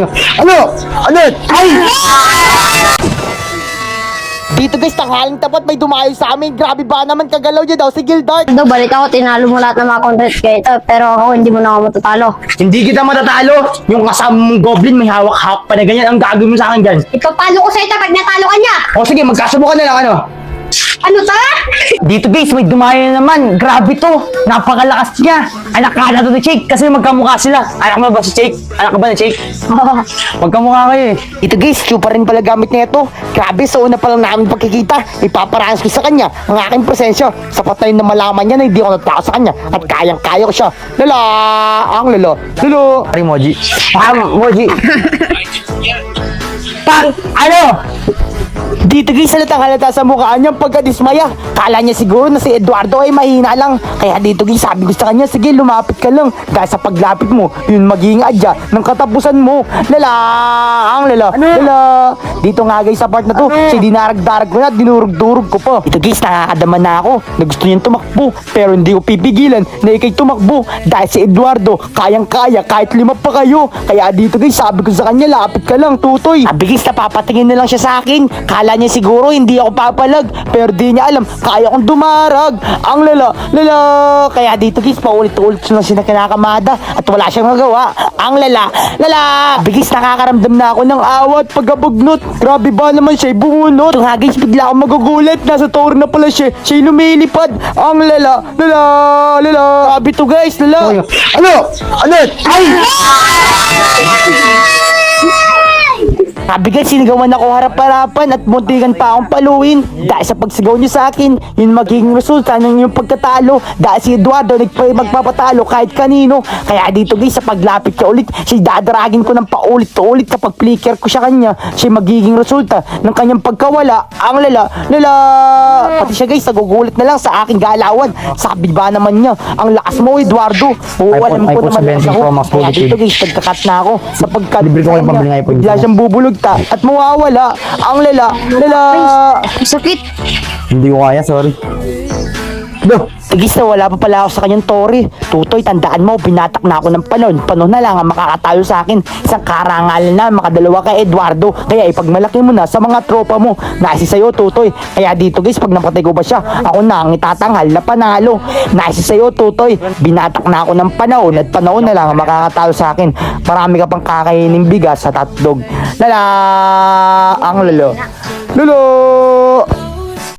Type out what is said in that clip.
Ano? Ano? Ay! Dito guys, tanghaling tapat may dumayo sa amin. Grabe ba naman kagalaw niya daw si Gildart. Aldo, balik ako, tinalo mo lahat ng mga content creator, pero ako hindi mo na ako matatalo. Hindi kita matatalo. Yung kasama mong goblin may hawak-hawak pa na ganyan. Ang gagawin mo sa akin dyan. Ipapalo ko sa ito pag natalo ka niya! O sige, magkasubukan na lang ano. Ano ta? Dito guys, may dumayo na naman. Grabe to. Napakalakas niya. Anak ka na to ni Jake kasi magkamukha sila. Anak mo ba si Jake? Anak ka ba ni Jake? Magkamukha kayo eh. Ito guys, chupa rin pala gamit niya ito. Grabe, sa una pa lang namin pagkikita. Ipaparanas ko sa kanya ang aking presensya. Sapat na yun na malaman niya na hindi ako nagtaka sa kanya. At kayang-kaya ko siya. Lala! Ang lala. Lala! Pari Moji. Moji. Pang! Ano? Dito guys, halata sa mukha niya pagkadismaya. Kala niya siguro na si Eduardo ay mahina lang. Kaya dito guys, sabi ko sa kanya, sige lumapit ka lang. Dahil sa paglapit mo, yun magiging adya ng katapusan mo. Lala! Ang lala! Ano? Lala! Dito nga guys, sa part na to, siya dinarag-darag ko na, dinurog-durog ko pa. Ito guys, nakakadama na ako na gusto niyang tumakbo. Pero hindi ko pipigilan na ikay tumakbo. Dahil si Eduardo, kayang-kaya kahit 5 pa kayo. Kaya dito guys, sabi ko sa kanya, lapit ka lang, tutoy. Sabi guys, napapatingin na lang siya sa akin. Kala niya siguro hindi ako papalag, pero di niya alam kaya kong dumarag. Ang lala, lala. Kaya dito guys, paulit-ulit lang siya na kinakamada at wala siyang magawa. Ang lala, lala. Bigis, nakakaramdam na ako ng awat pagkabugnot. Grabe ba naman siya'y bumunot. Ito nga guys, bigla akong magugulat. Nasa tower na pala siya'y lumilipad. Ang lala, lala, lala. Grabe to guys, lala. Ano? Ano? Ay! Sabi guys, sinigawan ako harap-harapan at muntikan pa akong paluin. Dahil sa pagsigaw niyo sa akin, yun magiging resulta ng yung pagkatalo. Dahil si Eduardo magpapatalo kahit kanino. Kaya dito guys, sa paglapit ka ulit, siya dadaragin ko ng paulit-ulit kapag flicker ko siya kanya. Siya magiging resulta ng kanyang pagkawala. Ang lala, lala. Pati siya guys, nagugulat na lang sa aking galawan. Sabi ba naman niya, ang lakas mo Eduardo. Oo, alam ko naman lakas ako. Kaya dito guys, nagkakat na ako. Sapagkat bigla siyang bubulog at mawawala. Ang lala, lala. Sakit! Hindi ko kaya, sorry. Tigis na wala pa pala ako sa kanyang tori. Tutoy, tandaan mo, binatak na ako ng panon. Panon na lang ang makakatayo sa akin. Isang karangal na, makadalawa kay Eduardo. Kaya ipagmalaki mo na sa mga tropa mo. Naisi sa'yo, Tutoy. Kaya dito guys, pag napatay ko ba siya, ako na ang itatanghal na panalo. Naisi sa'yo, Tutoy. Binatak na ako ng panahon at panahon na lang ang makakatayo sa akin. Marami ka pang kakainin bigas sa hotdog. Lala! Ang lalo. Lalo!